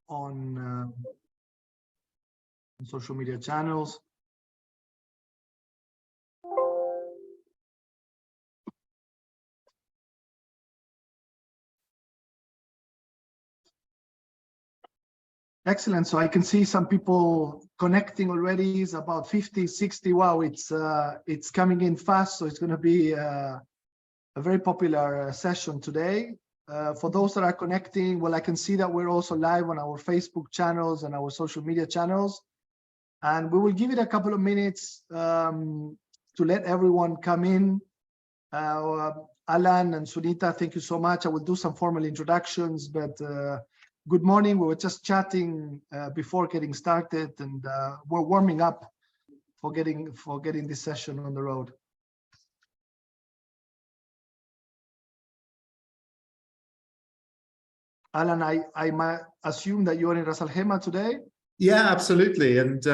on social media channels. Excellent. So I can see some people connecting already. It's about 50, 60. Wow, it's coming in fast. So it's going to be a very popular session today. For those that are connecting, well, I can see that we're also live on our Facebook channels and our social media channels. And we will give it a couple of minutes to let everyone come in. Alan and Sunita, thank you so much. I will do some formal introductions, but good morning. We were just chatting before getting started, and we're warming up for getting this session on the road. Alan, I might assume that you're in Ras Al Khaimah today. Yeah, absolutely, and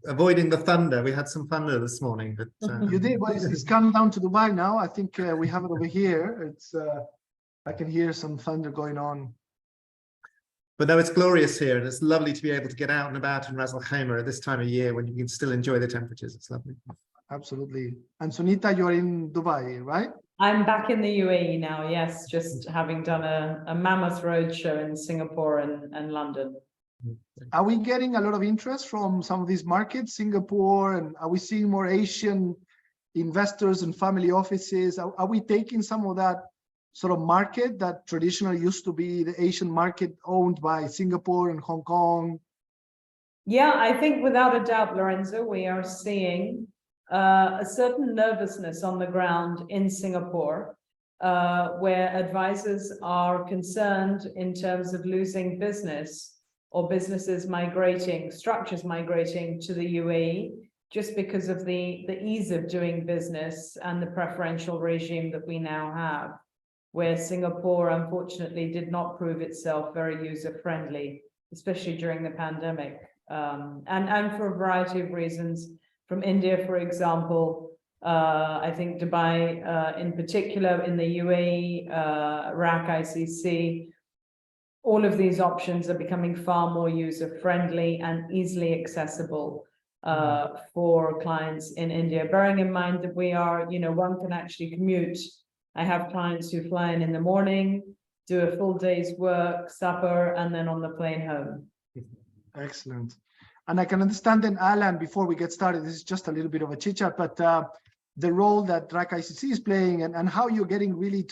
avoiding the thunder. We had some thunder this morning, but you did. Well, it's come down to Dubai now. I think we have it over here. It's I can hear some thunder going on. But no, it's glorious here, and it's lovely to be able to get out and about in Ras Al Khaimah at this time of year when you can still enjoy the temperatures. It's lovely. Absolutely. And Sunita, you're in Dubai, right? I'm back in the UAE now, yes, just having done a mammoth roadshow in Singapore and London. Are we getting a lot of interest from some of these markets, Singapore, and are we seeing more Asian investors and family offices? Are we taking some of that sort of market that traditionally used to be the Asian market owned by Singapore and Hong Kong? Yeah, I think without a doubt, Lorenzo, we are seeing a certain nervousness on the ground in Singapore, where advisors are concerned in terms of losing business or businesses migrating, structures migrating to the UAE, just because of the ease of doing business and the preferential regime that we now have, where Singapore unfortunately did not prove itself very user-friendly, especially during the pandemic, and for a variety of reasons. From India, for example, I think Dubai in particular, in the UAE, RAK ICC, all of these options are becoming far more user-friendly and easily accessible for clients in India, bearing in mind that we are, one can actually commute. I have clients who fly in the morning, do a full day's work, supper, and then on the plane home. Excellent. And I can understand then, Alan, before we get started, this is just a little bit of a chit chat, but the role that RAK ICC is playing and how you're getting really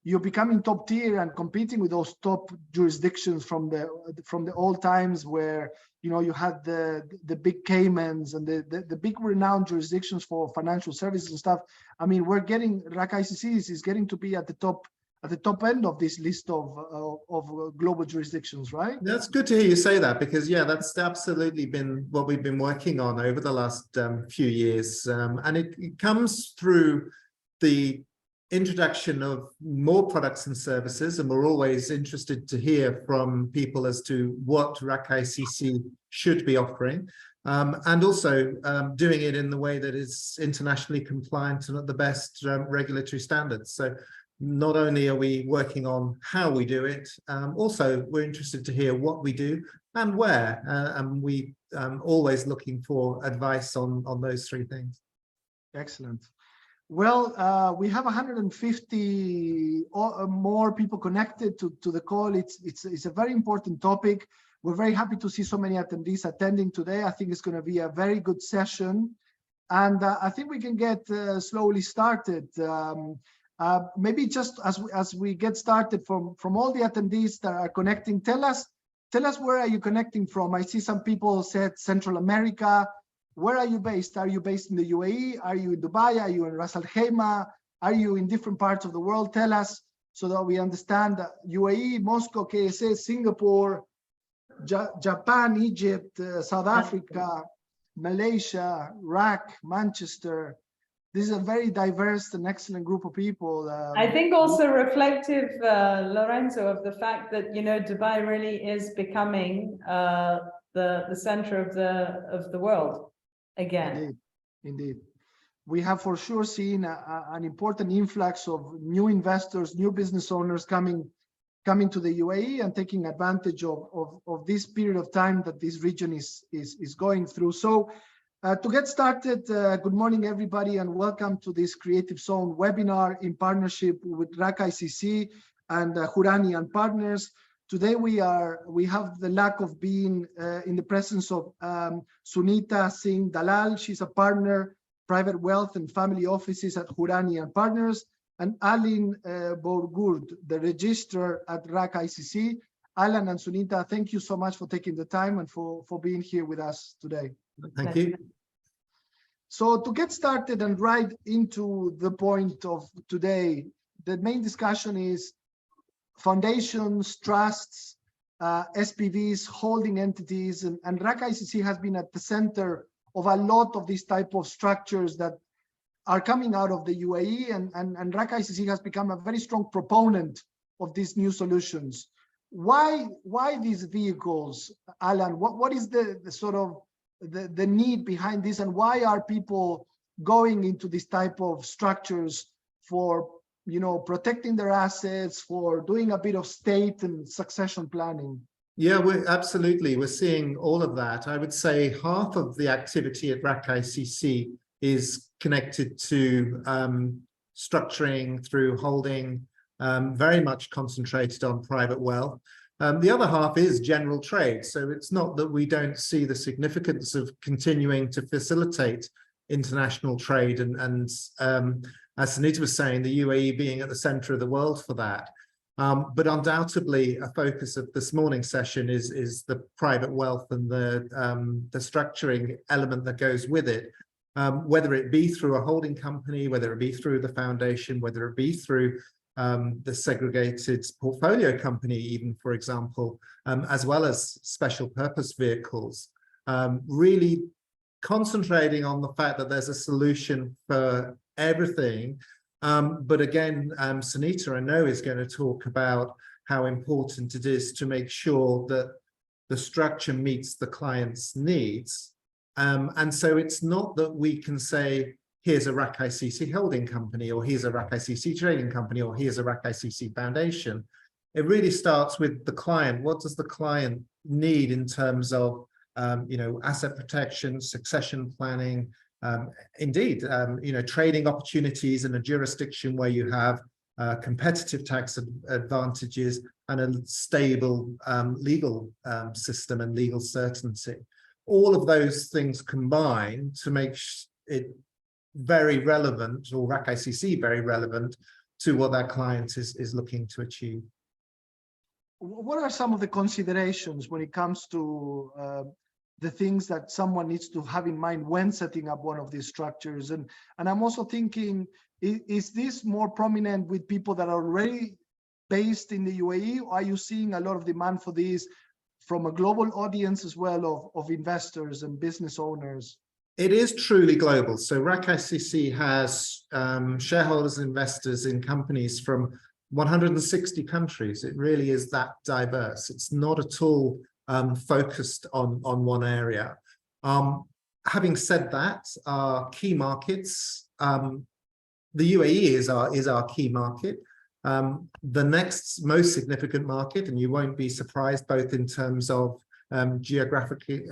you're becoming top tier and competing with those top jurisdictions from the old times where, you had the big Caymans and the big renowned jurisdictions for financial services and stuff. I mean, RAK ICC is getting to be at the top end of this list of global jurisdictions, right? That's good to hear you say that, because yeah, that's absolutely been what we've been working on over the last few years, and it comes through the introduction of more products and services, and we're always interested to hear from people as to what RAK ICC should be offering, and also doing it in the way that is internationally compliant and at the best regulatory standards. So not only are we working on how we do it, also we're interested to hear what we do and where, and we always looking for advice on those three things. Excellent. Well, we have 150 or more people connected to the call. It's a very important topic. We're very happy to see so many attendees attending today. I think it's going to be a very good session, and I think we can get slowly started. Maybe just as we get started, from all the attendees that are connecting, tell us where are you connecting from? I see some people said Central America. Where are you based? Are you based in the UAE? Are you in Dubai? Are you in Ras Al Khaimah? Are you in different parts of the world? Tell us so that we understand that UAE, Moscow, KSA, Singapore, Japan, Egypt, South Africa, Malaysia, RAK, Manchester. This is a very diverse and excellent group of people. I think also reflective, Lorenzo, of the fact that, Dubai really is becoming the center of the world again. Indeed. We have for sure seen an important influx of new investors, new business owners coming coming to the UAE and taking advantage of this period of time that this region is going through. So to get started, good morning, everybody, and welcome to this Creative Zone webinar in partnership with RAK ICC and Hourani and partners. Today we have the luck of being in the presence of Sunita Singh-Dalal. She's a partner, private wealth and family offices at Hourani and partners, and Alan Bougourd, the registrar at RAK ICC. Alan and Sunita, thank you so much for taking the time and for being here with us today. Thank you. So to get started and right into the point of today, the main discussion is foundations, trusts, SPVs, holding entities, and RAK ICC has been at the center of a lot of these type of structures that are coming out of the UAE, and RAK ICC has become a very strong proponent of these new solutions. Why these vehicles, Alan? What is the sort of the need behind this, and why are people going into this type of structures for, you know, protecting their assets, for doing a bit of state and succession planning? Yeah, we're seeing all of that. I would say half of the activity at RAK ICC is connected to structuring through holding, very much concentrated on private wealth. The other half is general trade. So it's not that we don't see the significance of continuing to facilitate international trade and as Sunita was saying, the UAE being at the center of the world for that. But undoubtedly, a focus of this morning's session is the private wealth and the structuring element that goes with it, whether it be through a holding company, whether it be through the foundation, whether it be through the segregated portfolio company, even, for example, as well as special purpose vehicles, really concentrating on the fact that there's a solution for everything. But again, Sunita, I know, is going to talk about how important it is to make sure that the structure meets the client's needs. And so it's not that we can say, here's a RAK ICC holding company, or here's a RAK ICC trading company, or here's a RAK ICC foundation. It really starts with the client. What does the client need in terms of you know, asset protection, succession planning, indeed, you know, trading opportunities in a jurisdiction where you have competitive tax advantages and a stable legal system and legal certainty. All of those things combine to make it very relevant, or RAK ICC very relevant, to what that client is looking to achieve. What are some of the considerations when it comes to the things that someone needs to have in mind when setting up one of these structures? And I'm also thinking, is this more prominent with people that are already based in the UAE? Or are you seeing a lot of demand for these from a global audience as well of investors and business owners? It is truly global. So RAK ICC has shareholders and investors in companies from 160 countries. It really is that diverse. It's not at all focused on one area. Having said that, our key markets, the UAE is our key market. The next most significant market, and you won't be surprised, both in terms of geography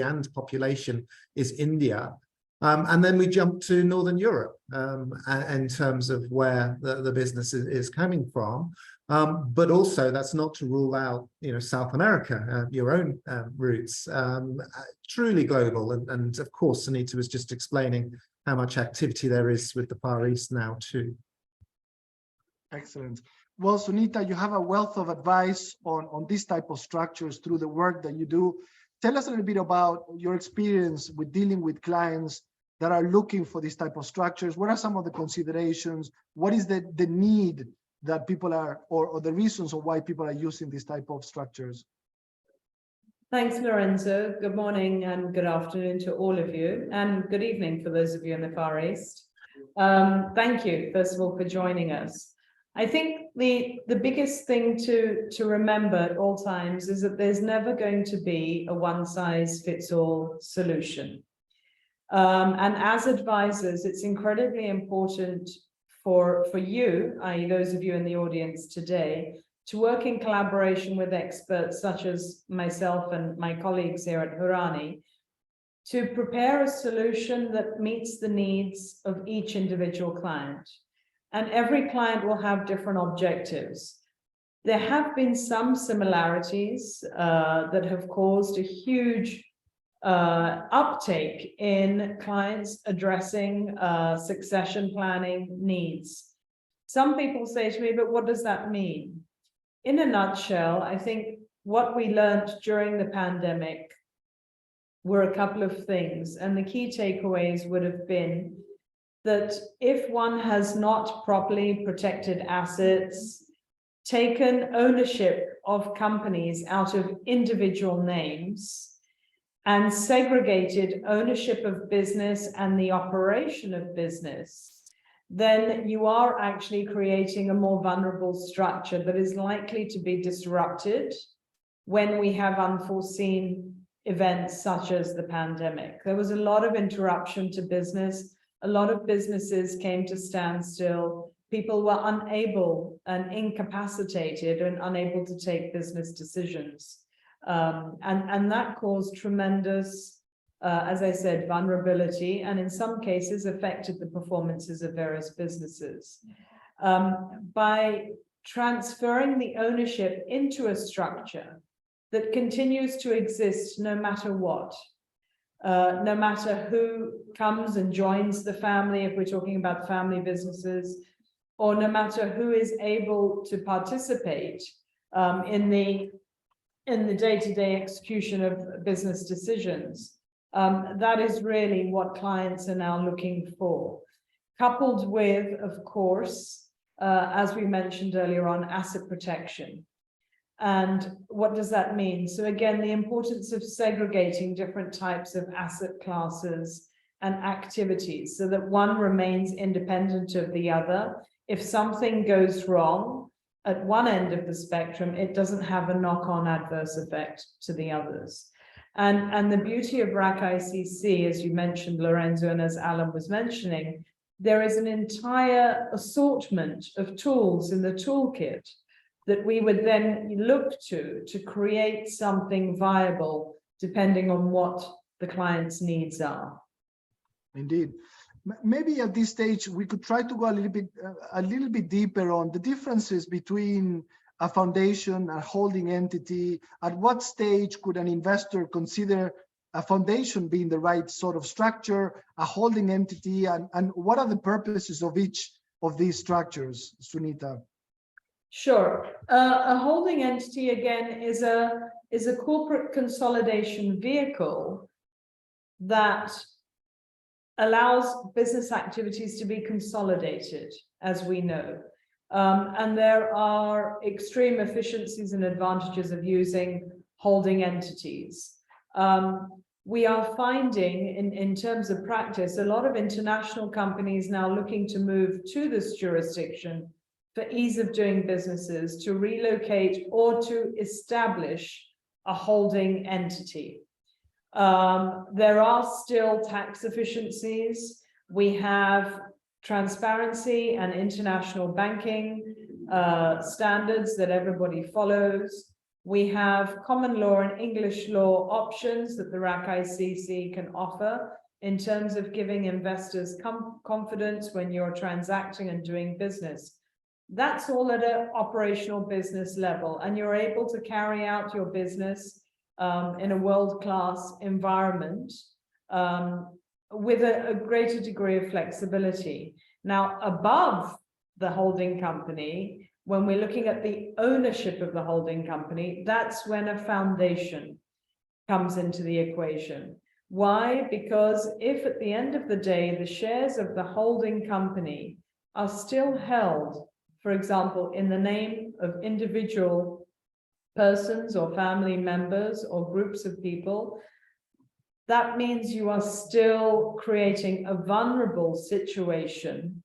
and population, is India. And then we jump to Northern Europe in terms of where the business is coming from. But also, that's not to rule out, you know, South America, your own roots, truly global. And of course, Sunita was just explaining how much activity there is with the Far East now too. Excellent. Well, Sunita, you have a wealth of advice on this type of structures through the work that you do. Tell us a little bit about your experience with dealing with clients that are looking for this type of structures. What are some of the considerations? What is the need that people are, or the reasons of why people are using this type of structures? Thanks, Lorenzo. Good morning and good afternoon to all of you, and good evening for those of you in the Far East. Thank you, first of all, for joining us. I think the biggest thing to remember at all times is that there's never going to be a one-size-fits-all solution. And as advisors, it's incredibly important for you, i.e. those of you in the audience today, to work in collaboration with experts such as myself and my colleagues here at Hourani to prepare a solution that meets the needs of each individual client. And every client will have different objectives. There have been some similarities that have caused a huge uptake in clients addressing succession planning needs. Some people say to me, but what does that mean? In a nutshell, I think what we learned during the pandemic were a couple of things, and the key takeaways would have been that if one has not properly protected assets, taken ownership of companies out of individual names, and segregated ownership of business and the operation of business, then you are actually creating a more vulnerable structure that is likely to be disrupted when we have unforeseen events such as the pandemic. There was a lot of interruption to business. A lot of businesses came to standstill. People were unable and incapacitated and unable to take business decisions. And that caused tremendous, as I said, vulnerability, and in some cases affected the performances of various businesses. By transferring the ownership into a structure that continues to exist no matter what, no matter who comes and joins the family, if we're talking about family businesses, or no matter who is able to participate in the day-to-day execution of business decisions. That is really what clients are now looking for. Coupled with, of course, as we mentioned earlier on, asset protection. And what does that mean? So again, the importance of segregating different types of asset classes and activities so that one remains independent of the other. If something goes wrong at one end of the spectrum, it doesn't have a knock-on adverse effect to the others. And the beauty of RAK ICC, as you mentioned, Lorenzo, and as Alan was mentioning, there is an entire assortment of tools in the toolkit that we would then look to create something viable depending on what the client's needs are. Indeed. Maybe at this stage, we could try to go a little bit deeper on the differences between a foundation, a holding entity. At what stage could an investor consider a foundation being the right sort of structure, a holding entity, and what are the purposes of each of these structures, Sunita? Sure. A holding entity, again, is a corporate consolidation vehicle that allows business activities to be consolidated, as we know. And there are extreme efficiencies and advantages of using holding entities. We are finding, in terms of practice, a lot of international companies now looking to move to this jurisdiction for ease of doing businesses, to relocate or to establish a holding entity. There are still tax efficiencies. We have transparency and international banking standards that everybody follows. We have common law and English law options that the RAK ICC can offer in terms of giving investors confidence when you're transacting and doing business. That's all at an operational business level, and you're able to carry out your business in a world-class environment with a greater degree of flexibility. Now, above the holding company, when we're looking at the ownership of the holding company, that's when a foundation comes into the equation. Why? Because if at the end of the day, the shares of the holding company are still held, for example, in the name of individual persons or family members or groups of people, that means you are still creating a vulnerable situation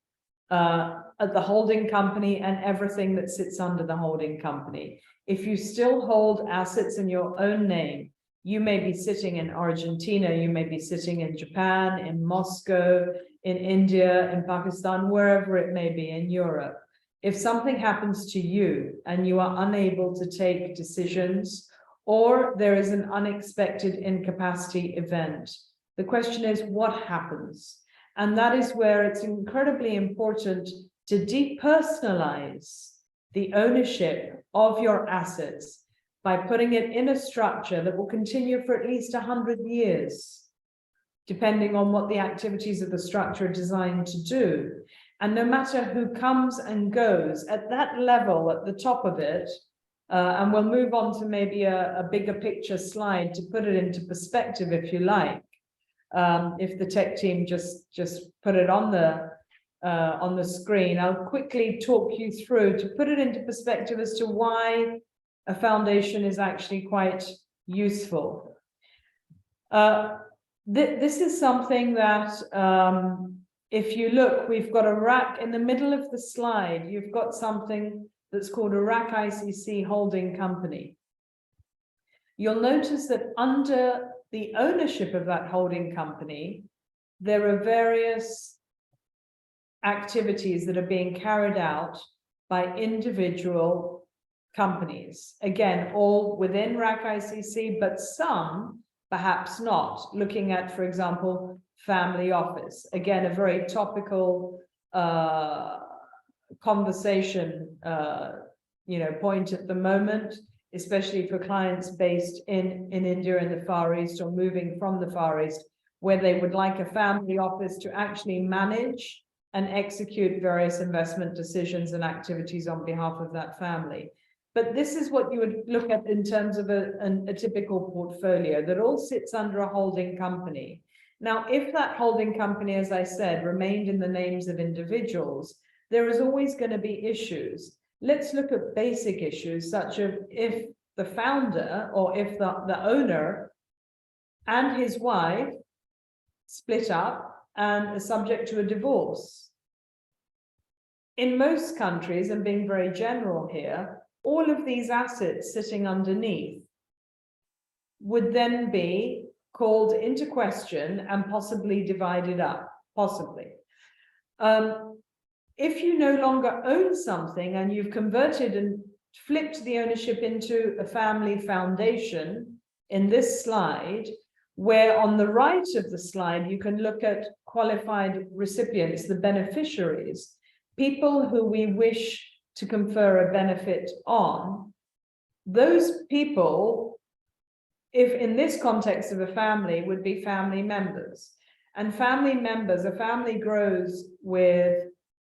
at the holding company and everything that sits under the holding company. If you still hold assets in your own name, you may be sitting in Argentina, you may be sitting in Japan, in Moscow, in India, in Pakistan, wherever it may be, in Europe. If something happens to you and you are unable to take decisions, or there is an unexpected incapacity event, the question is, what happens? And that is where it's incredibly important to depersonalize the ownership of your assets by putting it in a structure that will continue for at least 100 years, depending on what the activities of the structure are designed to do. And no matter who comes and goes, at that level, at the top of it, and we'll move on to maybe a bigger picture slide to put it into perspective, if you like. If the tech team just put it on the screen, I'll quickly talk you through to put it into perspective as to why a foundation is actually quite useful. This is something that, if you look, we've got a RAK in the middle of the slide. You've got something that's called a RAK ICC holding company. You'll notice that under the ownership of that holding company, there are various activities that are being carried out by individual companies. Again, all within RAK ICC, but some perhaps not. Looking at, for example, family office. Again, a very topical conversation point at the moment, especially for clients based in India and the Far East, or moving from the Far East, where they would like a family office to actually manage and execute various investment decisions and activities on behalf of that family. But this is what you would look at in terms of a typical portfolio that all sits under a holding company. Now, if that holding company, as I said, remained in the names of individuals, there is always going to be issues. Let's look at basic issues, such as if the founder or if the owner and his wife split up and are subject to a divorce. In most countries, and being very general here, all of these assets sitting underneath would then be called into question and possibly divided up, possibly. If you no longer own something and you've converted and flipped the ownership into a family foundation in this slide, where on the right of the slide, you can look at qualified recipients, the beneficiaries, people who we wish to confer a benefit on, those people, if in this context of a family, would be family members. And family members, a family grows with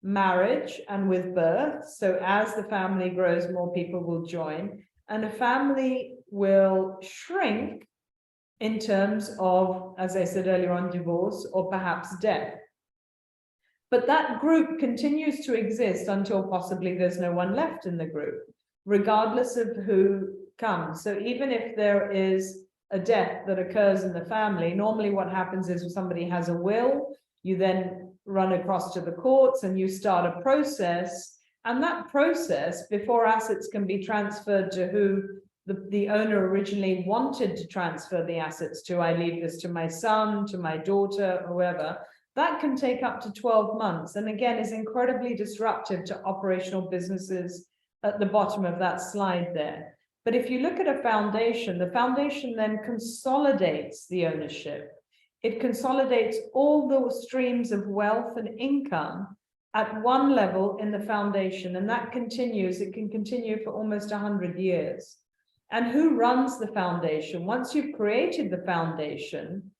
marriage and with birth. So as the family grows, more people will join, and a family will shrink in terms of, as I said earlier on, divorce or perhaps death. But that group continues to exist until possibly there's no one left in the group, regardless of who comes. So even if there is a death that occurs in the family, normally what happens is if somebody has a will, you then run across to the courts and you start a process. And that process, before assets can be transferred to who the owner originally wanted to transfer the assets to, I leave this to my son, to my daughter, whoever, that can take up to 12 months. And again, is incredibly disruptive to operational businesses at the bottom of that slide there. But if you look at a foundation, the foundation then consolidates the ownership. It consolidates all those streams of wealth and income at one level in the foundation, and that continues. It can continue for almost 100 years. And who runs the foundation? Once you've created the foundation,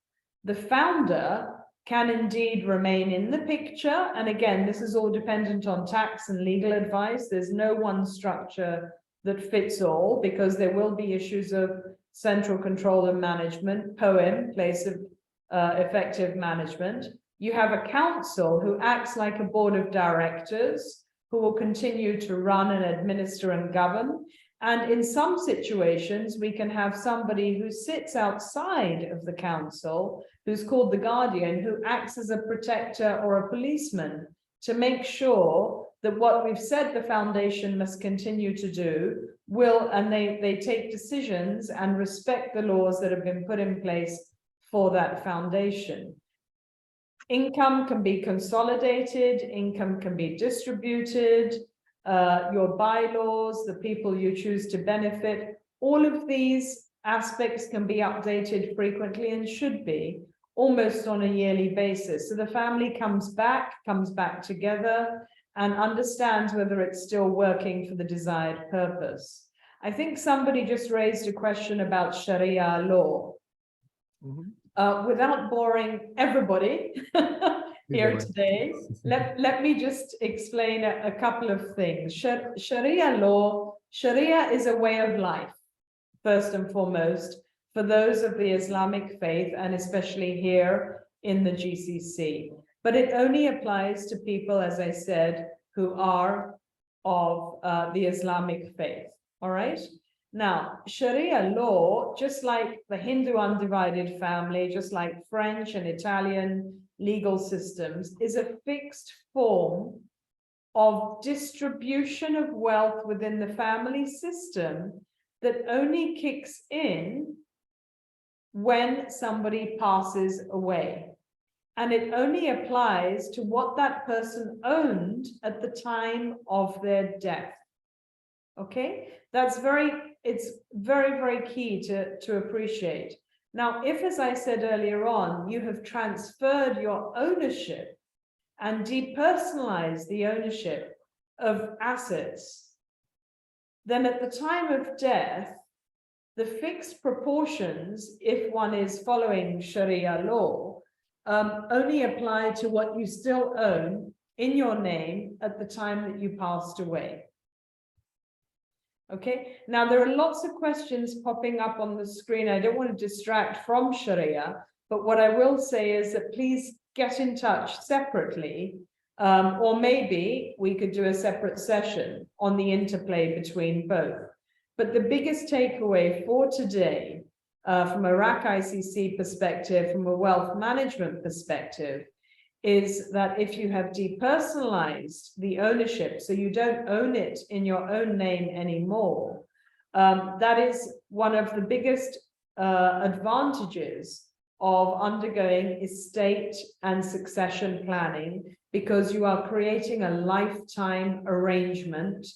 the founder can indeed remain in the picture. And again, this is all dependent on tax and legal advice. There's no one structure that fits all, because there will be issues of central control and management, POEM, place of effective management. You have a council who acts like a board of directors who will continue to run and administer and govern. And in some situations, we can have somebody who sits outside of the council, who's called the guardian, who acts as a protector or a policeman to make sure that what we've said the foundation must continue to do will, and they take decisions and respect the laws that have been put in place for that foundation. income can be consolidated, income can be distributed, your bylaws, the people you choose to benefit, all of these aspects can be updated frequently and should be almost on a yearly basis. So the family comes back together and understands whether it's still working for the desired purpose. I think somebody just raised a question about Sharia law. Without boring everybody here today, let me just explain a couple of things. Sharia law, Sharia is a way of life, first and foremost, for those of the Islamic faith, and especially here in the GCC. But it only applies to people, as I said, who are of the Islamic faith, all right? Now, Sharia law, just like the Hindu undivided family, just like French and Italian legal systems, is a fixed form of distribution of wealth within the family system that only kicks in when somebody passes away. And it only applies to what that person owned at the time of their death. Okay, it's very, very key to appreciate. Now, if, as I said earlier on, you have transferred your ownership and depersonalized the ownership of assets, then at the time of death, the fixed proportions, if one is following Sharia law, only apply to what you still own in your name at the time that you passed away. Okay, now there are lots of questions popping up on the screen. I don't want to distract from Sharia, but what I will say is that please get in touch separately, or maybe we could do a separate session on the interplay between both. But the biggest takeaway for today, from a RAK ICC perspective, from a wealth management perspective, is that if you have depersonalized the ownership, so you don't own it in your own name anymore, that is one of the biggest advantages of undergoing estate and succession planning, because you are creating a lifetime arrangement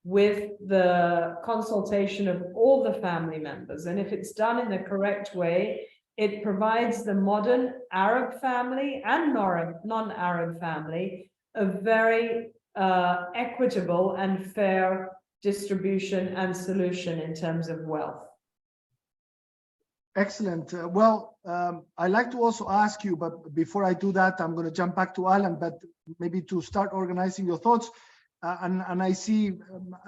with the consultation of all the family members. And if it's done in the correct way, it provides the modern Arab family and non-Arab family a very equitable and fair distribution and solution in terms of wealth. Excellent. I'd like to also ask you, but before I do that, I'm going to jump back to Alan, but maybe to start organizing your thoughts. And I see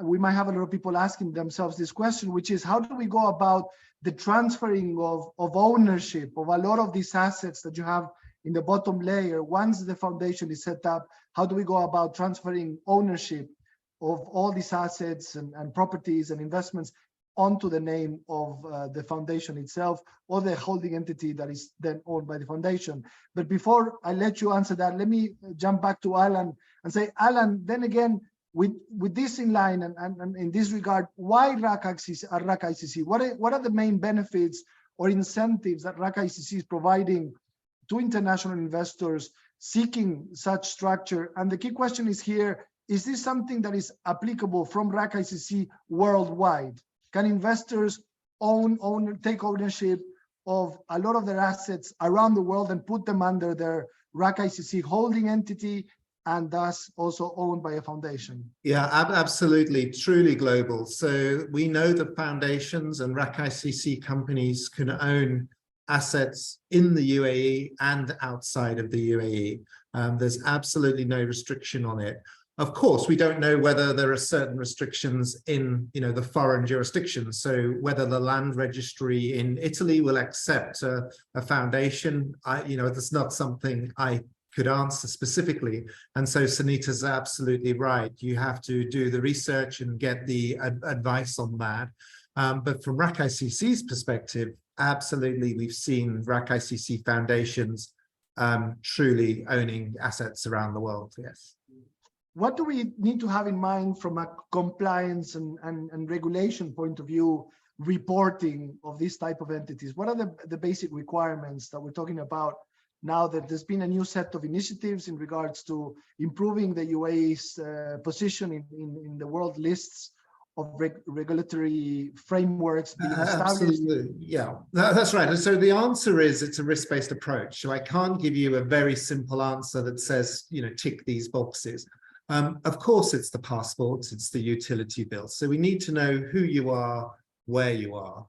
we might have a lot of people asking themselves this question, which is, how do we go about the transferring of ownership of a lot of these assets that you have in the bottom layer? Once the foundation is set up, how do we go about transferring ownership of all these assets and properties and investments onto the name of the foundation itself, or the holding entity that is then owned by the foundation? But before I let you answer that, let me jump back to Alan and say, Alan, then again, with this in line and in this regard, why RAK ICC? What are the main benefits or incentives that RAK ICC is providing to international investors seeking such structure? And the key question is here, is this something that is applicable from RAK ICC worldwide? Can investors take ownership of a lot of their assets around the world and put them under their RAK ICC holding entity, and thus also owned by a foundation? Yeah, absolutely, truly global. So we know that foundations and RAK ICC companies can own assets in the UAE and outside of the UAE. There's absolutely no restriction on it. Of course, we don't know whether there are certain restrictions in, the foreign jurisdictions. So whether the land registry in Italy will accept a foundation, that's not something I could answer specifically. And so Sunita's absolutely right. You have to do the research and get the advice on that. But from RAK ICC's perspective, absolutely, we've seen RAK ICC foundations truly owning assets around the world, yes. What do we need to have in mind from a compliance and regulation point of view, reporting of these type of entities? What are the basic requirements that we're talking about now that there's been a new set of initiatives in regards to improving the UAE's position in the world lists of regulatory frameworks being established. Absolutely, yeah, that's right. And so the answer is it's a risk-based approach. So I can't give you a very simple answer that says, you know, tick these boxes. Of course, it's the passports, it's the utility bill. So we need to know who you are, where you are.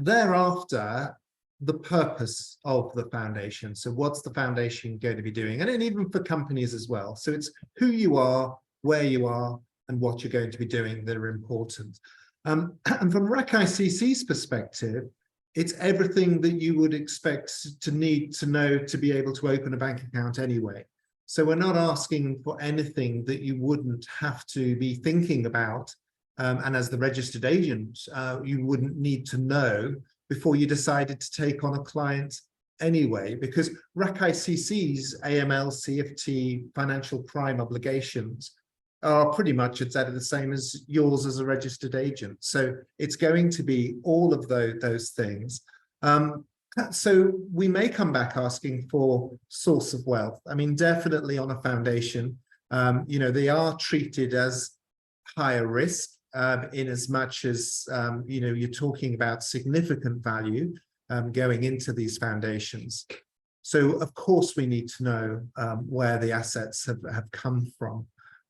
Thereafter, the purpose of the foundation. So what's the foundation going to be doing? And even for companies as well. So it's who you are, where you are, and what you're going to be doing that are important. And from RAK ICC's perspective, it's everything that you would expect to need to know to be able to open a bank account anyway. So we're not asking for anything that you wouldn't have to be thinking about. And as the registered agent, you wouldn't need to know before you decided to take on a client anyway, because RAK ICC's AML, CFT, financial crime obligations are pretty much exactly the same as yours as a registered agent. So it's going to be all of those things. So we may come back asking for source of wealth. I mean, definitely on a foundation, you know, they are treated as higher risk in as much as, you know, you're talking about significant value going into these foundations. So of course we need to know where the assets have come from.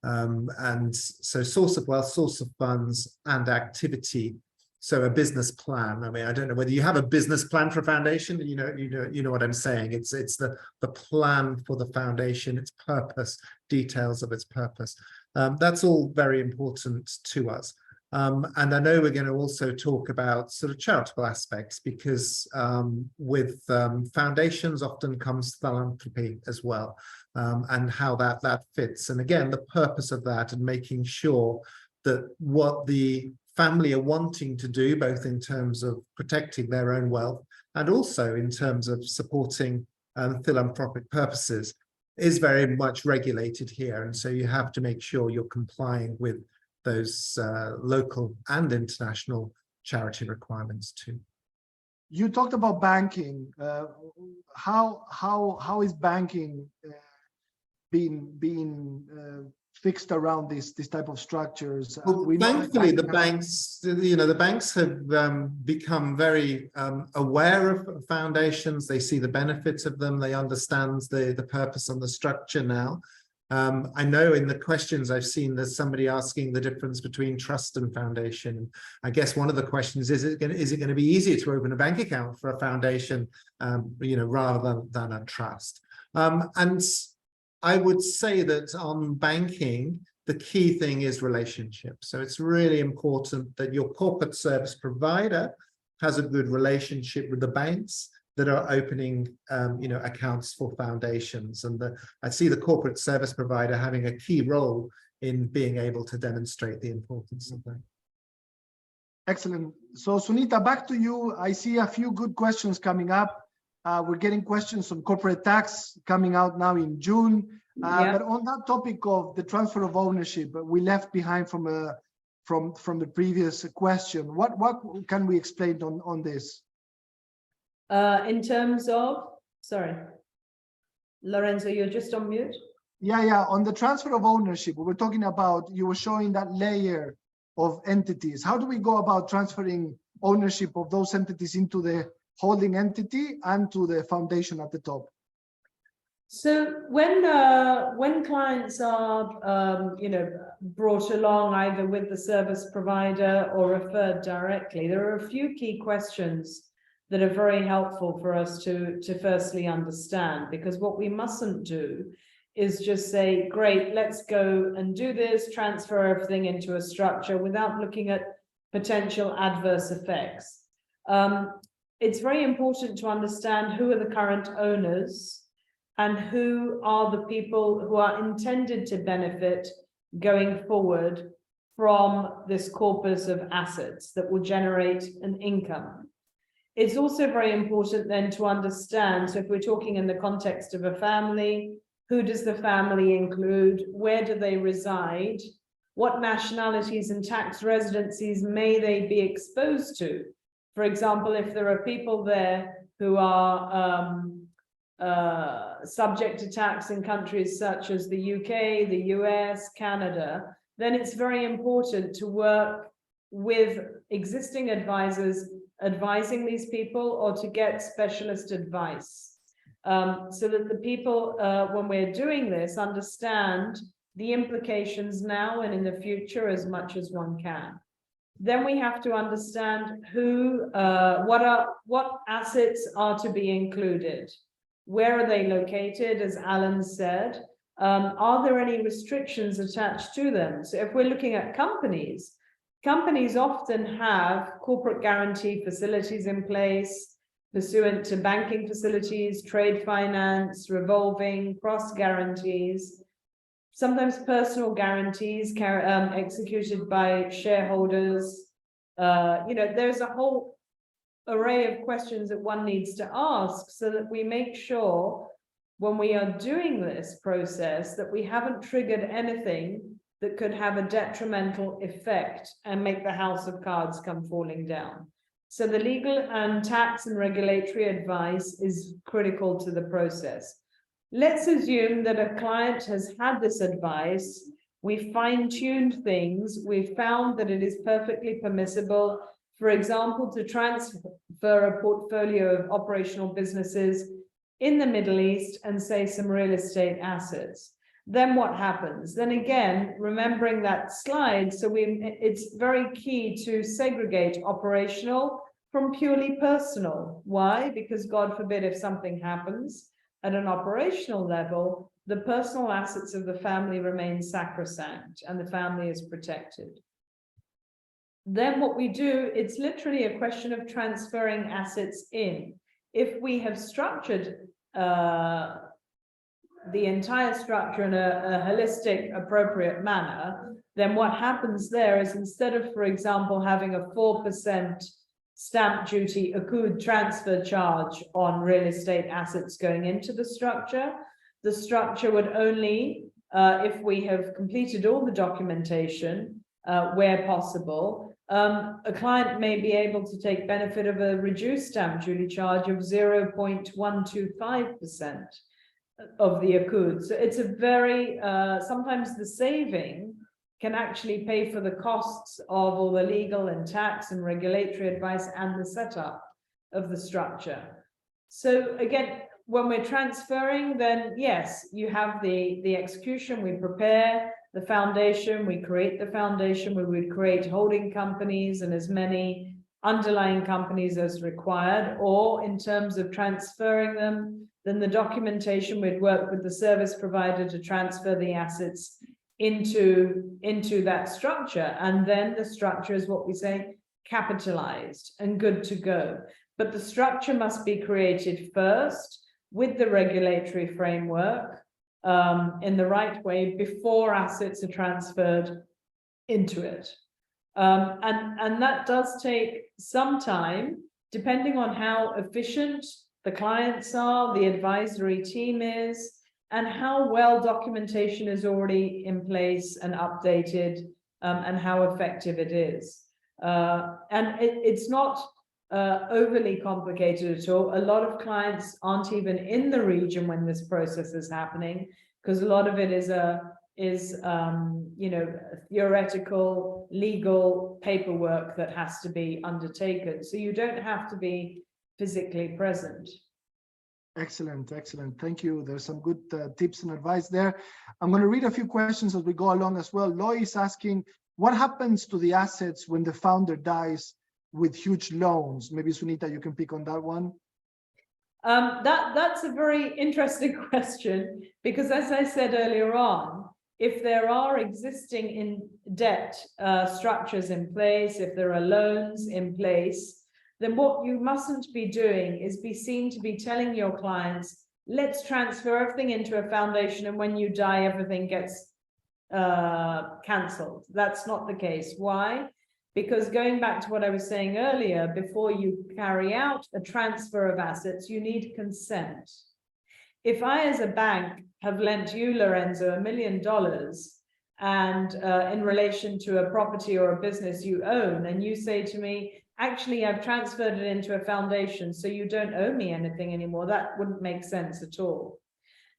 And so source of wealth, source of funds, and activity. So a business plan. I mean, I don't know whether you have a business plan for a foundation. You know what I'm saying. It's the plan for the foundation, its purpose, details of its purpose. That's all very important to us. And I know we're going to also talk about sort of charitable aspects, because with foundations often comes philanthropy as well, and how that fits. And again, the purpose of that and making sure that what the family are wanting to do, both in terms of protecting their own wealth and also in terms of supporting philanthropic purposes, is very much regulated here. And so you have to make sure you're complying with those local and international charity requirements too. You talked about banking. How is banking being fixed around this type of structures? Well, thankfully, the banks, you know, the banks have become very aware of foundations. They see the benefits of them. They understand the purpose and the structure now. I know in the questions I've seen there's somebody asking the difference between trust and foundation. I guess one of the questions is it going to be easier to open a bank account for a foundation, you know, rather than a trust? And I would say that on banking, the key thing is relationship. So it's really important that your corporate service provider has a good relationship with the banks that are opening, you know, accounts for foundations. And I see the corporate service provider having a key role in being able to demonstrate the importance of that. Excellent. So Sunita, back to you. I see a few good questions coming up. We're getting questions on corporate tax coming out now in June. But on that topic of the transfer of ownership, we left behind from the previous question. What can we explain on this? In terms of, sorry, Lorenzo, you're just on mute. Yeah. On the transfer of ownership, we were talking about, you were showing that layer of entities. How do we go about transferring ownership of those entities into the holding entity and to the foundation at the top? So when clients are, you know, brought along either with the service provider or referred directly, there are a few key questions that are very helpful for us to firstly understand, because what we mustn't do is just say, great, let's go and do this, transfer everything into a structure without looking at potential adverse effects. It's very important to understand who are the current owners and who are the people who are intended to benefit going forward from this corpus of assets that will generate an income. It's also very important then to understand, so if we're talking in the context of a family, who does the family include? Where do they reside? What nationalities and tax residencies may they be exposed to? For example, if there are people there who are subject to tax in countries such as the UK, the US, Canada, then it's very important to work with existing advisors advising these people, or to get specialist advice, so that the people, when we're doing this, understand the implications now and in the future as much as one can. Then we have to understand who, what assets are to be included. Where are they located, as Alan said? Are there any restrictions attached to them? So if we're looking at companies, companies often have corporate guarantee facilities in place, pursuant to banking facilities, trade finance, revolving, cross guarantees, sometimes personal guarantees executed by shareholders. There's a whole array of questions that one needs to ask, so that we make sure when we are doing this process that we haven't triggered anything that could have a detrimental effect and make the house of cards come falling down. So the legal and tax and regulatory advice is critical to the process. Let's assume that a client has had this advice, we fine-tuned things, we found that it is perfectly permissible, for example, to transfer a portfolio of operational businesses in the Middle East and say some real estate assets. Then what happens? Then again, remembering that slide, so it's very key to segregate operational from purely personal. Why? Because God forbid if something happens at an operational level, the personal assets of the family remain sacrosanct and the family is protected. Then what we do, it's literally a question of transferring assets in. If we have structured the entire structure in a holistic, appropriate manner, then what happens there is, instead of, for example, having a 4% stamp duty accrued transfer charge on real estate assets going into the structure would only, if we have completed all the documentation, where possible, a client may be able to take benefit of a reduced stamp duty charge of 0.125% of the accrued. So it's a very, sometimes the saving can actually pay for the costs of all the legal and tax and regulatory advice and the setup of the structure. So again, when we're transferring, then yes, you have the execution, we prepare the foundation, we create the foundation, we would create holding companies and as many underlying companies as required, or in terms of transferring them, then the documentation, we'd work with the service provider to transfer the assets into that structure. And then the structure is what we say, capitalized and good to go. But the structure must be created first with the regulatory framework in the right way before assets are transferred into it. And that does take some time, depending on how efficient the clients are, the advisory team is, and how well documentation is already in place and updated, and how effective it is. And it's not overly complicated at all. A lot of clients aren't even in the region when this process is happening, because a lot of it is theoretical legal paperwork that has to be undertaken. So you don't have to be physically present. Excellent, excellent. Thank you. There's some good tips and advice there. I'm going to read a few questions as we go along as well. Loy is asking, what happens to the assets when the founder dies with huge loans? Maybe Sunita, you can pick on that one. That's a very interesting question, because as I said earlier on, if there are existing in debt structures in place, if there are loans in place, then what you mustn't be doing is be seen to be telling your clients, let's transfer everything into a foundation and when you die, everything gets cancelled. That's not the case. Why? Because going back to what I was saying earlier, before you carry out a transfer of assets, you need consent. If I, as a bank, have lent you, Lorenzo, $1 million and in relation to a property or a business you own, and you say to me, actually, I've transferred it into a foundation, so you don't owe me anything anymore. That wouldn't make sense at all.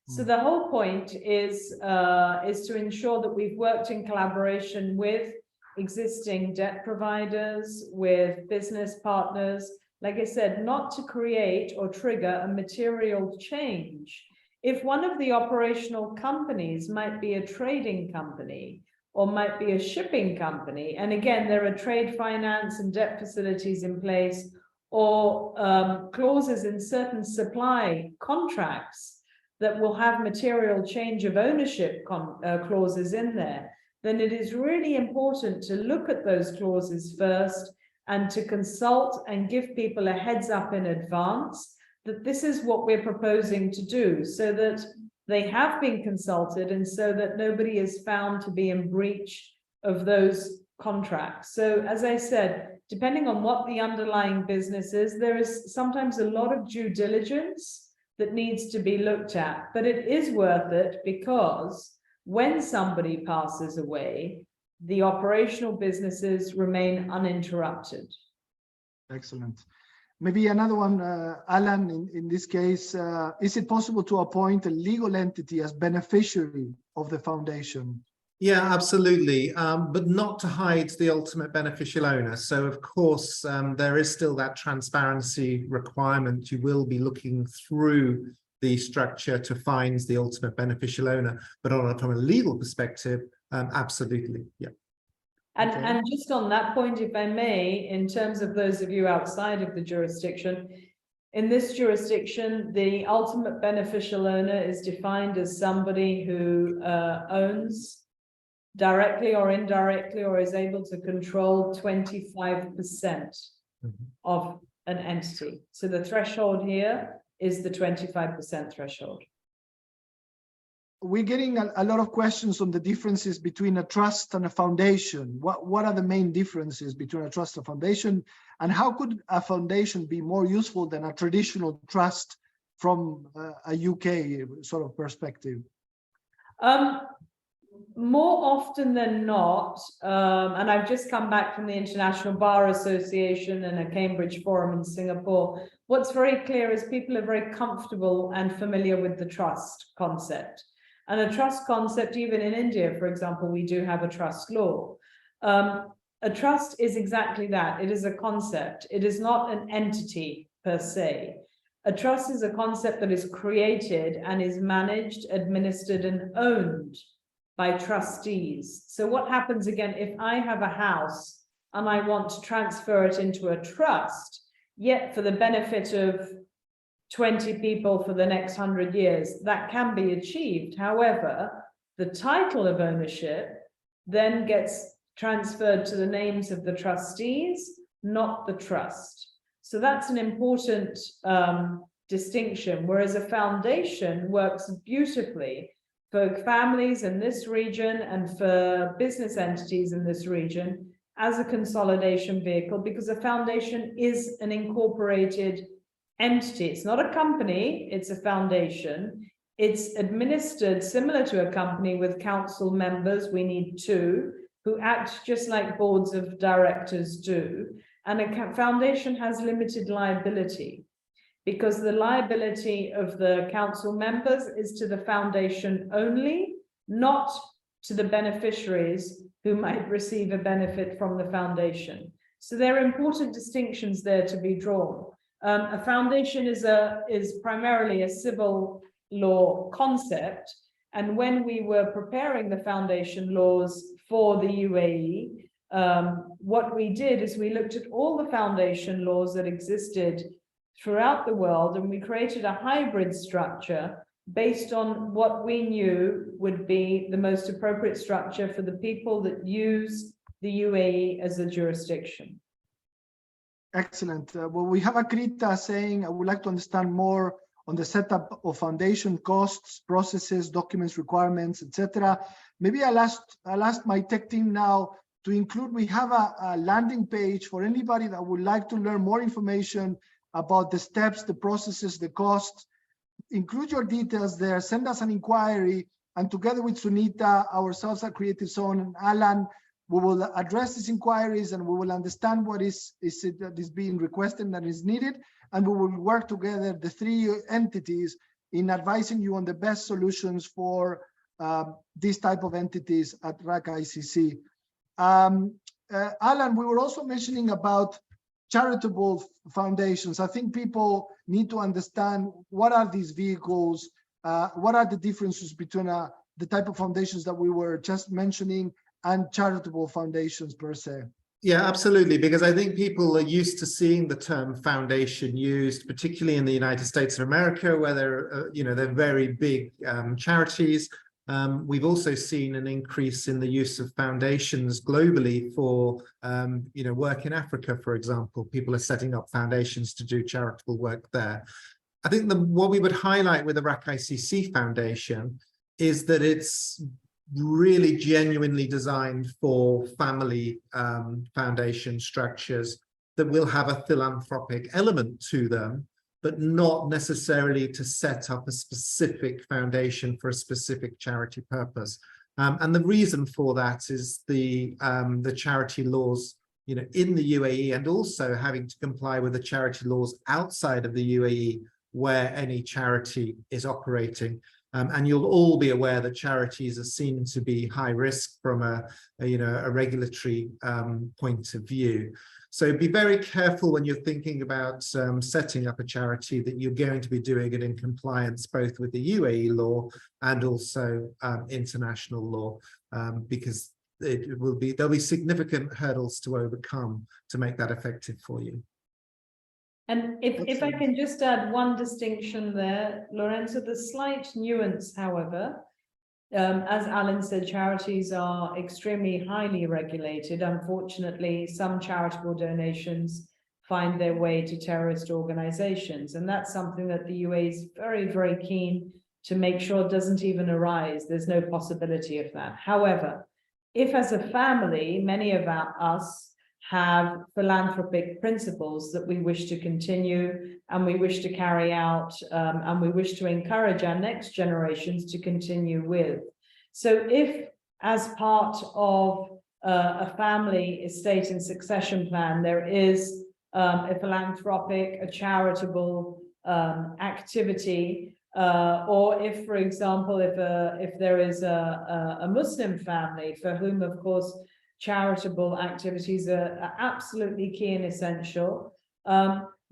So the whole point is to ensure that we've worked in collaboration with existing debt providers, with business partners, like I said, not to create or trigger a material change. If one of the operational companies might be a trading company or might be a shipping company, and again, there are trade finance and debt facilities in place, or clauses in certain supply contracts that will have material change of ownership clauses in there, then it is really important to look at those clauses first and to consult and give people a heads up in advance that this is what we're proposing to do, so that they have been consulted and so that nobody is found to be in breach of those contracts. So as I said, depending on what the underlying business is, there is sometimes a lot of due diligence that needs to be looked at, but it is worth it because when somebody passes away, the operational businesses remain uninterrupted. Excellent. Maybe another one, Alan, in this case, is it possible to appoint a legal entity as beneficiary of the foundation? Yeah, absolutely, but not to hide the ultimate beneficial owner. So, of course, there is still that transparency requirement. You will be looking through the structure to find the ultimate beneficial owner, but from a legal perspective, absolutely, yeah. And just on that point, if I may, in terms of those of you outside of the jurisdiction, in this jurisdiction, the ultimate beneficial owner is defined as somebody who owns directly or indirectly or is able to control 25% of an entity. So the threshold here is the 25% threshold. We're getting a lot of questions on the differences between a trust and a foundation. What are the main differences between a trust and a foundation? And how could a foundation be more useful than a traditional trust from a UK sort of perspective? More often than not, and I've just come back from the International Bar Association and a Cambridge Forum in Singapore, what's very clear is people are very comfortable and familiar with the trust concept. And a trust concept, even in India, for example, we do have a trust law. A trust is exactly that. It is a concept. It is not an entity per se. A trust is a concept that is created and is managed, administered, and owned by trustees. So what happens again, if I have a house and I want to transfer it into a trust, yet for the benefit of 20 people for the next 100 years, that can be achieved. However, the title of ownership then gets transferred to the names of the trustees, not the trust. So that's an important distinction, whereas a foundation works beautifully for families in this region and for business entities in this region as a consolidation vehicle, because a foundation is an incorporated entity. It's not a company, it's a foundation. It's administered similar to a company with council members. We need two who act just like boards of directors do. And a foundation has limited liability because the liability of the council members is to the foundation only, not to the beneficiaries who might receive a benefit from the foundation. So there are important distinctions there to be drawn. A foundation is primarily a civil law concept, and when we were preparing the foundation laws for the UAE, what we did is we looked at all the foundation laws that existed throughout the world, and we created a hybrid structure based on what we knew would be the most appropriate structure for the people that use the UAE as a jurisdiction. Excellent. Well, we have Akrita saying, I would like to understand more on the setup of foundation costs, processes, documents, requirements, etc. Maybe I'll ask my tech team now to include, we have a landing page for anybody that would like to learn more information about the steps, the processes, the costs. Include your details there, send us an inquiry, and together with Sunita, ourselves at Creative Zone, and Alan, We will address these inquiries and we will understand what is being requested and is needed, and we will work together, the three entities, in advising you on the best solutions for these type of entities at RAK ICC. Alan, we were also mentioning about charitable foundations. I think people need to understand what are these vehicles, what are the differences between the type of foundations that we were just mentioning and charitable foundations per se. Yeah, absolutely, because I think people are used to seeing the term foundation used, particularly in the United States of America, where they're very big charities. We've also seen an increase in the use of foundations globally for, work in Africa, for example. People are setting up foundations to do charitable work there. I think what we would highlight with the RAK ICC Foundation is that it's really genuinely designed for family foundation structures that will have a philanthropic element to them, but not necessarily to set up a specific foundation for a specific charity purpose. And the reason for that is the charity laws, in the UAE, and also having to comply with the charity laws outside of the UAE where any charity is operating. And you'll all be aware that charities are seen to be high risk from a regulatory point of view. So be very careful when you're thinking about setting up a charity that you're going to be doing it in compliance both with the UAE law and also international law, because there'll be significant hurdles to overcome to make that effective for you. And if I can just add one distinction there, Lorenzo, the slight nuance, however, as Alan said, charities are extremely highly regulated. Unfortunately, some charitable donations find their way to terrorist organizations. And that's something that the UAE is very, very keen to make sure doesn't even arise. There's no possibility of that. However, if as a family, many of us have philanthropic principles that we wish to continue and we wish to carry out, and we wish to encourage our next generations to continue with. So if as part of a family estate and succession plan, there is a philanthropic, a charitable activity, or if, for example, if there is a Muslim family for whom, of course, charitable activities are absolutely key and essential,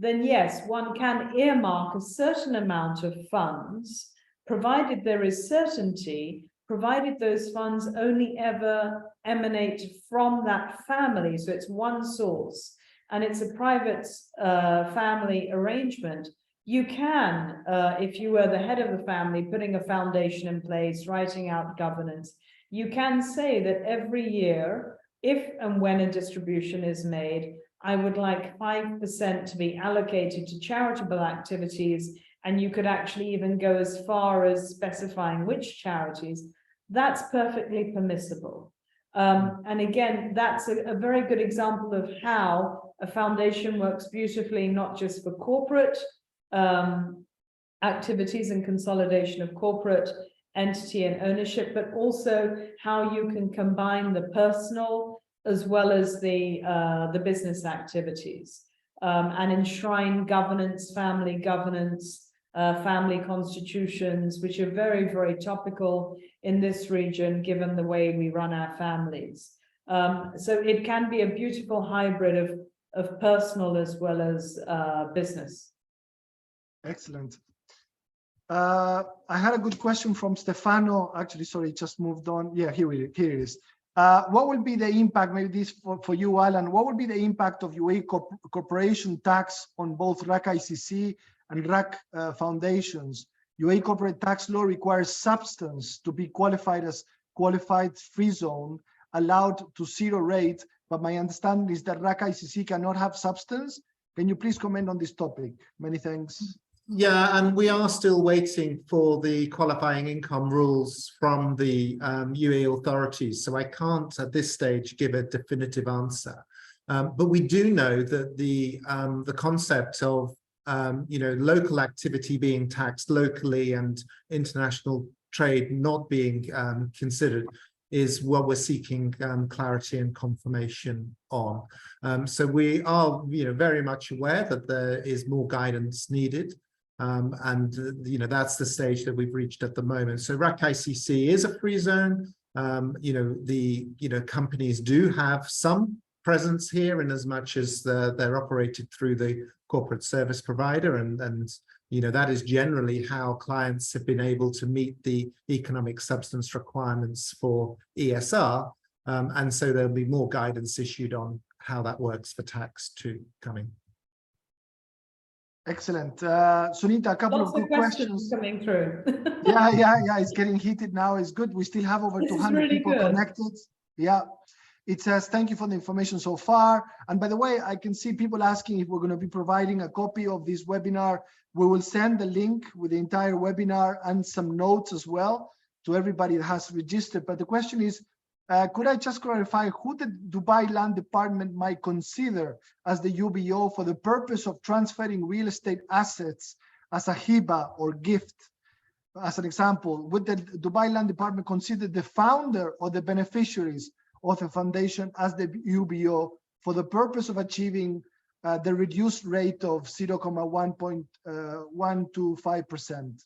then yes, one can earmark a certain amount of funds, provided there is certainty, provided those funds only ever emanate from that family. So it's one source and it's a private family arrangement. You can, if you were the head of the family, putting a foundation in place, writing out governance, you can say that every year, if and when a distribution is made, I would like 5% to be allocated to charitable activities, and you could actually even go as far as specifying which charities. That's perfectly permissible. And again, that's a very good example of how a foundation works beautifully, not just for corporate activities and consolidation of corporate entity and ownership, but also how you can combine the personal as well as the business activities, and enshrine governance, family constitutions, which are very, very topical in this region, given the way we run our families. So it can be a beautiful hybrid of personal as well as business. Excellent. I had a good question from Stefano. Actually, sorry, it just moved on. Yeah, here it is. What will be the impact, maybe this for you, Alan, what will be the impact of UAE corporation tax on both RAK ICC and RAK foundations? UAE corporate tax law requires substance to be qualified as qualified free zone, allowed to zero rate, but my understanding is that RAK ICC cannot have substance. Can you please comment on this topic? Many thanks. Yeah, and we are still waiting for the qualifying income rules from the UAE authorities, so I can't at this stage give a definitive answer. But we do know that the concept of local activity being taxed locally and international trade not being considered is what we're seeking clarity and confirmation on. So we are, very much aware that there is more guidance needed. That's the stage that we've reached at the moment. So RAK ICC is a free zone. Companies do have some presence here in as much as they're operated through the corporate service provider, and that is generally how clients have been able to meet the economic substance requirements for ESR, and so there'll be more guidance issued on how that works for tax too coming. Excellent. Sunita, a couple of good questions coming through. yeah, it's getting heated now. It's good. We still have over 200 really people connected. Yeah. It says, thank you for the information so far. And by the way, I can see people asking if we're going to be providing a copy of this webinar. We will send the link with the entire webinar and some notes as well to everybody that has registered. But the question is, could I just clarify who the Dubai Land Department might consider as the UBO for the purpose of transferring real estate assets as a hiba or gift? As an example, would the Dubai Land Department consider the founder or the beneficiaries of a foundation as the UBO for the purpose of achieving the reduced rate of 0.125%?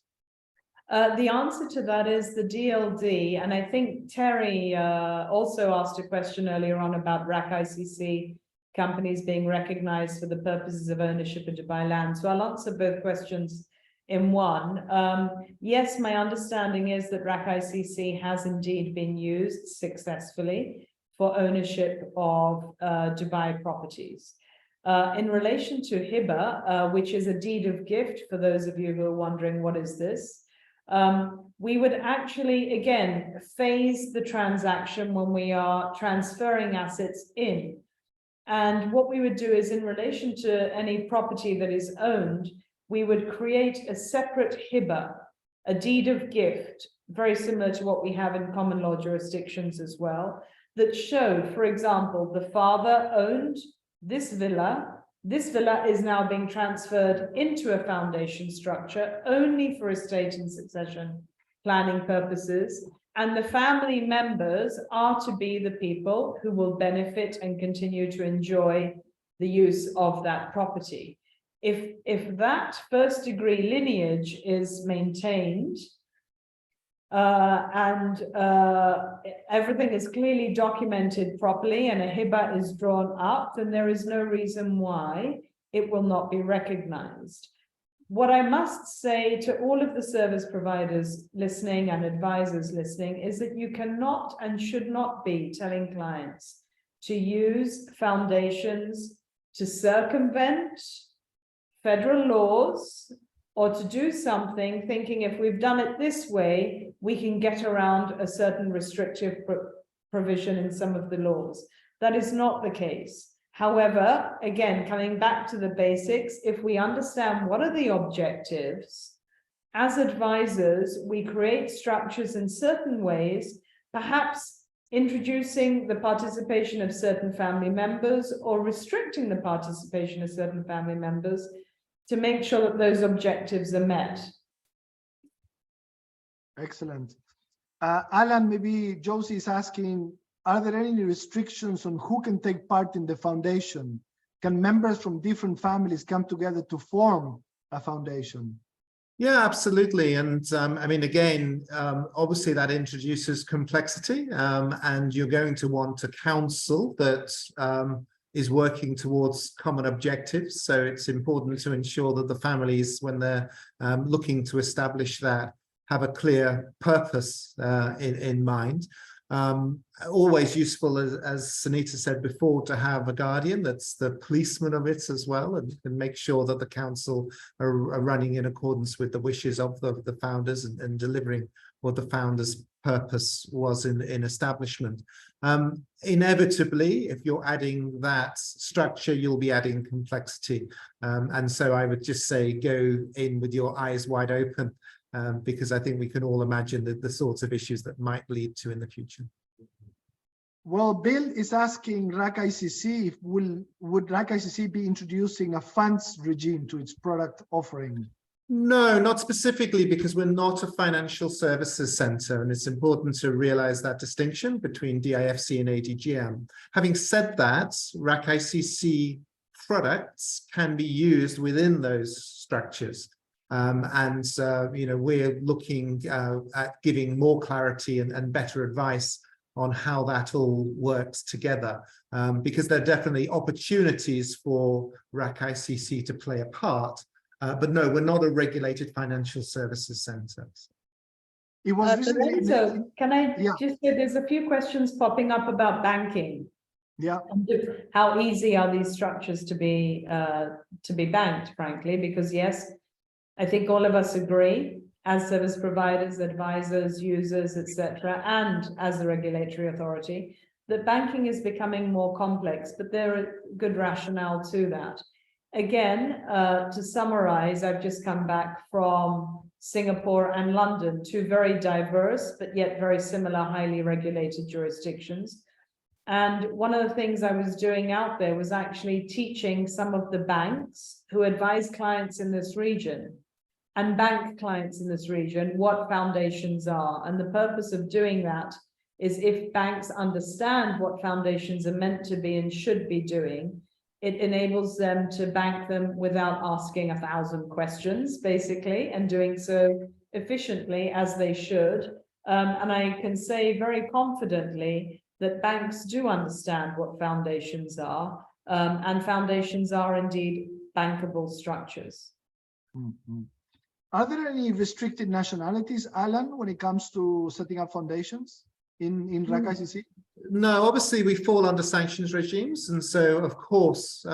The answer to that is the DLD, and I think Terry also asked a question earlier on about RAK ICC companies being recognized for the purposes of ownership of Dubai land. So I'll answer both questions in one. Yes, my understanding is that RAK ICC has indeed been used successfully for ownership of Dubai properties. In relation to hiba, which is a deed of gift, for those of you who are wondering what is this, we would actually, again, phase the transaction when we are transferring assets in. And what we would do is, in relation to any property that is owned, we would create a separate hiba, a deed of gift, very similar to what we have in common law jurisdictions as well, that showed, for example, the father owned this villa. This villa is now being transferred into a foundation structure only for estate and succession planning purposes, and the family members are to be the people who will benefit and continue to enjoy the use of that property. If that first degree lineage is maintained, everything is clearly documented properly and a hiba is drawn up, then there is no reason why it will not be recognized. What I must say to all of the service providers listening and advisors listening is that you cannot and should not be telling clients to use foundations to circumvent federal laws, or to do something thinking if we've done it this way, we can get around a certain restrictive provision in some of the laws. That is not the case. However, again, coming back to the basics, if we understand what are the objectives, as advisors, we create structures in certain ways, perhaps introducing the participation of certain family members or restricting the participation of certain family members to make sure that those objectives are met. Excellent. Alan, maybe Josie is asking, are there any restrictions on who can take part in the foundation? Can members from different families come together to form a foundation? Yeah, absolutely. And I mean, again, obviously that introduces complexity, and you're going to want a council that is working towards common objectives. So it's important to ensure that the families, when they're looking to establish that, have a clear purpose in mind. Always useful, as Sunita said before, to have a guardian that's the policeman of it as well, and make sure that the council are running in accordance with the wishes of the founders and delivering what the founders' purpose was in establishment. Inevitably, if you're adding that structure, you'll be adding complexity. And so I would just say go in with your eyes wide open, because I think we can all imagine the sorts of issues that might lead to in the future. Well, Bill is asking RAK ICC if would RAK ICC be introducing a funds regime to its product offering? No, not specifically, because we're not a financial services center, and it's important to realize that distinction between DIFC and ADGM. Having said that, RAK ICC products can be used within those structures. We're looking at giving more clarity and better advice on how that all works together, because there are definitely opportunities for RAK ICC to play a part. But no, we're not a regulated financial services center. It was recently. So can I Yeah. just say there's a few questions popping up about banking. Yeah. And how easy are these structures to be banked, frankly? Because yes, I think all of us agree, as service providers, advisors, users, etc., and as the regulatory authority, that banking is becoming more complex, but there are good rationale to that. Again, to summarize, I've just come back from Singapore and London, two very diverse, but yet very similar, highly regulated jurisdictions. And one of the things I was doing out there was actually teaching some of the banks who advise clients in this region and bank clients in this region what foundations are. And the purpose of doing that is if banks understand what foundations are meant to be and should be doing, it enables them to bank them without asking 1,000 questions, basically, and doing so efficiently as they should. And I can say very confidently that banks do understand what foundations are, and foundations are indeed bankable structures. Mm-hmm. Are there any restricted nationalities, Alan, when it comes to setting up foundations in RAK ICC? No, obviously we fall under sanctions regimes, and so of course,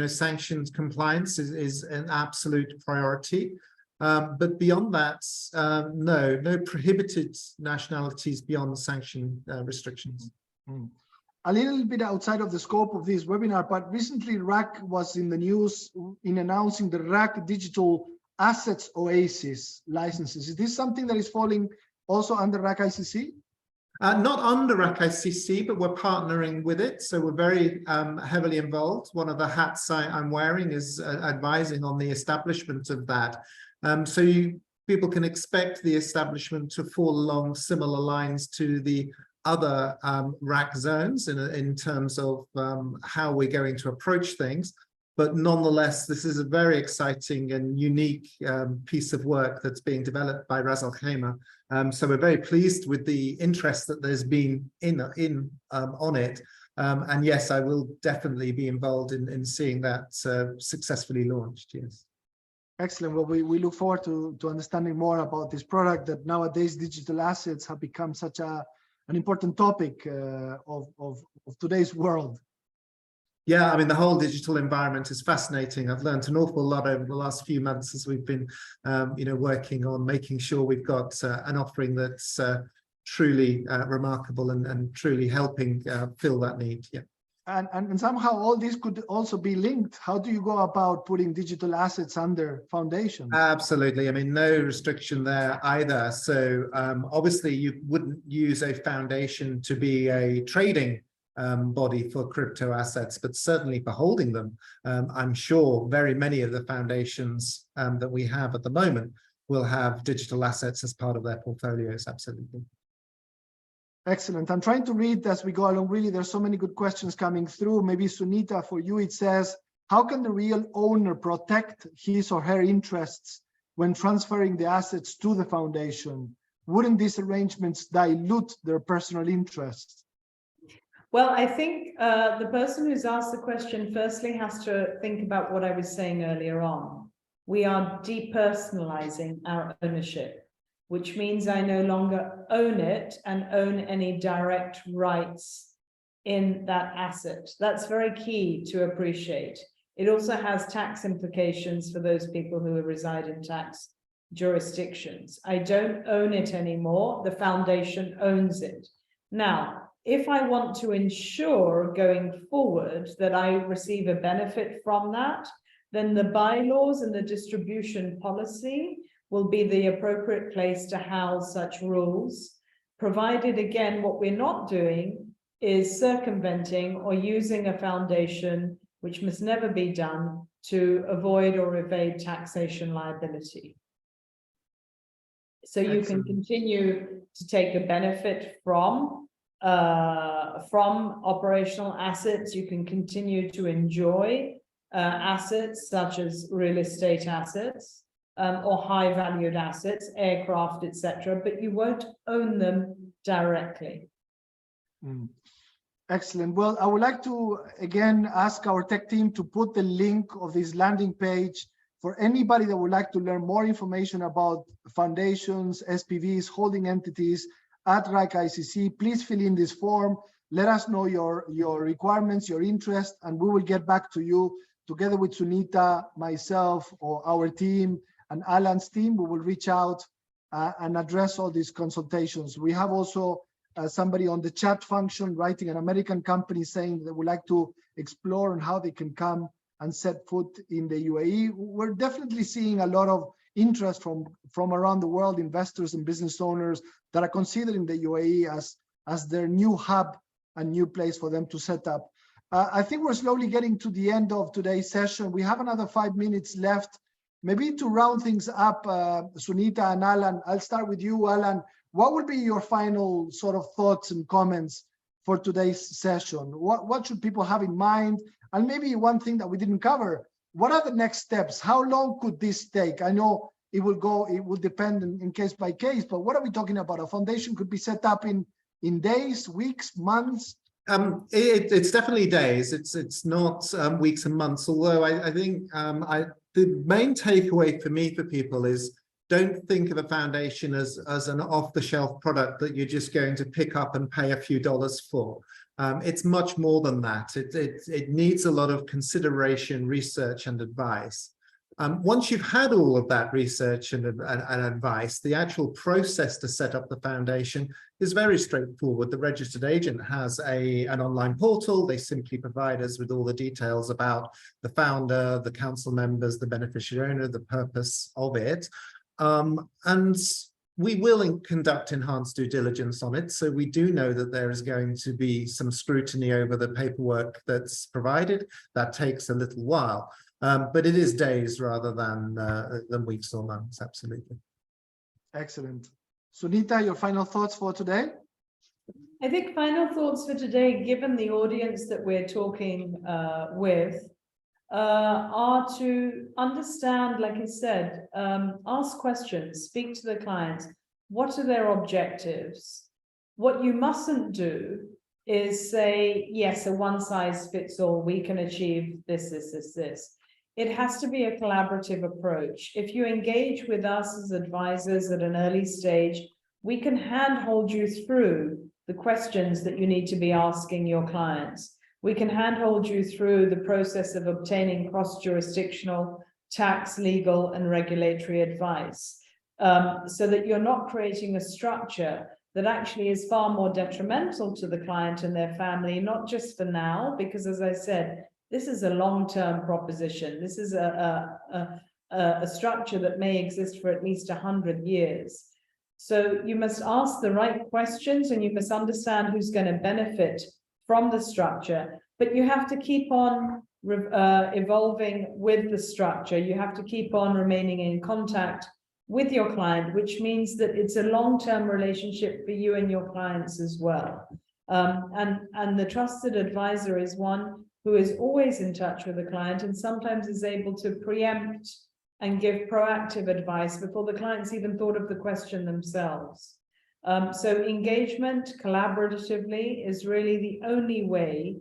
sanctions compliance is an absolute priority. But beyond that, no prohibited nationalities beyond sanction restrictions. A little bit outside of the scope of this webinar, but recently RAK was in the news in announcing the RAK Digital Assets Oasis licenses. Is this something that is falling also under RAK ICC? Not under RAK ICC, but we're partnering with it. So we're very heavily involved. One of the hats I'm wearing is advising on the establishment of that. People can expect the establishment to fall along similar lines to the other RAK zones in terms of how we're going to approach things. But nonetheless, this is a very exciting and unique piece of work that's being developed by Ras Al Khaimah. So we're very pleased with the interest that there's been on it. And yes, I will definitely be involved in seeing that successfully launched, yes. Excellent. Well, we look forward to understanding more about this product that nowadays digital assets have become such an important topic of today's world. Yeah, I mean, the whole digital environment is fascinating. I've learned an awful lot over the last few months as we've been, working on making sure we've got an offering that's truly remarkable and truly helping fill that need. Yeah. And somehow all this could also be linked. How do you go about putting digital assets under foundations? Absolutely. I mean, no restriction there either. So obviously you wouldn't use a foundation to be a trading body for crypto assets, but certainly for holding them. I'm sure very many of the foundations that we have at the moment will have digital assets as part of their portfolios. Absolutely. Excellent. I'm trying to read as we go along. Really, there's so many good questions coming through. Maybe Sunita, for you, it says, how can the real owner protect his or her interests when transferring the assets to the foundation? Wouldn't these arrangements dilute their personal interests? Well, I think the person who's asked the question firstly has to think about what I was saying earlier on. We are depersonalizing our ownership, which means I no longer own it and own any direct rights in that asset. That's very key to appreciate. It also has tax implications for those people who reside in tax jurisdictions. I don't own it anymore. The foundation owns it. Now, if I want to ensure going forward that I receive a benefit from that, then the bylaws and the distribution policy will be the appropriate place to house such rules, provided, again, what we're not doing is circumventing or using a foundation, which must never be done, to avoid or evade taxation liability. So you can continue to take the benefit from operational assets. You can continue to enjoy assets such as real estate assets or high valued assets, aircraft, etc., but you won't own them directly. Excellent. Well, I would like to again ask our tech team to put the link of this landing page for anybody that would like to learn more information about foundations, SPVs, holding entities at RAK ICC. Please fill in this form. Let us know your requirements, your interest, and we will get back to you together with Sunita, myself, or our team, and Alan's team. We will reach out and address all these consultations. We have also somebody on the chat function writing, an American company, saying they would like to explore on how they can come and set foot in the UAE. We're definitely seeing a lot of interest from around the world, investors and business owners that are considering the UAE as their new hub and new place for them to set up. I think we're slowly getting to the end of today's session. We have another 5 minutes left. Maybe to round things up, Sunita and Alan, I'll start with you, Alan. What would be your final sort of thoughts and comments for today's session? What should people have in mind? And maybe one thing that we didn't cover, what are the next steps? How long could this take? I know it will depend in case by case, but what are we talking about? A foundation could be set up in days, weeks, months? It's definitely days. It's not weeks and months, although I think the main takeaway for me for people is don't think of a foundation as an off-the-shelf product that you're just going to pick up and pay a few dollars for. It's much more than that. It needs a lot of consideration, research, and advice. Once you've had all of that research and advice, the actual process to set up the foundation is very straightforward. The registered agent has an online portal. They simply provide us with all the details about the founder, the council members, the beneficiary owner, the purpose of it. And we will conduct enhanced due diligence on it. So we do know that there is going to be some scrutiny over the paperwork that's provided. That takes a little while. But it is days rather than weeks or months, absolutely. Excellent. Sunita, your final thoughts for today? I think final thoughts for today, given the audience that we're talking with, are to understand, like I said, ask questions, speak to the clients. What are their objectives? What you mustn't do is say, yes, a one size fits all, we can achieve this, this, this, this. It has to be a collaborative approach. If you engage with us as advisors at an early stage, we can handhold you through the questions that you need to be asking your clients. We can handhold you through the process of obtaining cross-jurisdictional tax, legal, and regulatory advice, so that you're not creating a structure that actually is far more detrimental to the client and their family, not just for now, because as I said, this is a long-term proposition. This is a structure that may exist for at least 100 years. So you must ask the right questions and you must understand who's going to benefit from the structure, but you have to keep on evolving with the structure. You have to keep on remaining in contact with your client, which means that it's a long-term relationship for you and your clients as well. And the trusted advisor is one who is always in touch with the client and sometimes is able to preempt and give proactive advice before the clients even thought of the question themselves. So engagement collaboratively is really the only way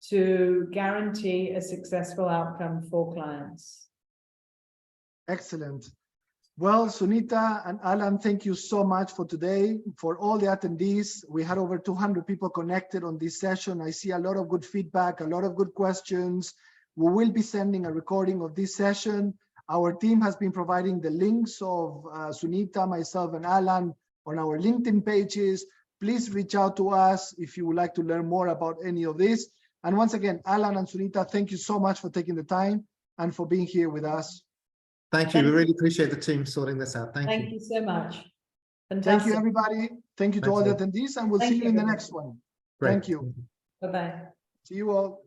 to guarantee a successful outcome for clients. Excellent. Well, Sunita and Alan, thank you so much for today. For all the attendees, we had over 200 people connected on this session. I see a lot of good feedback, a lot of good questions. We will be sending a recording of this session. Our team has been providing the links of Sunita, myself, and Alan on our LinkedIn pages. Please reach out to us if you would like to learn more about any of this. And once again, Alan and Sunita, thank you so much for taking the time and for being here with us. Thank you. We really appreciate the team sorting this out. Thank you. So much. Fantastic. Thank you, everybody. Thank you to all the attendees, and we'll see you in the next one. Great. Thank you. Bye-bye. See you all.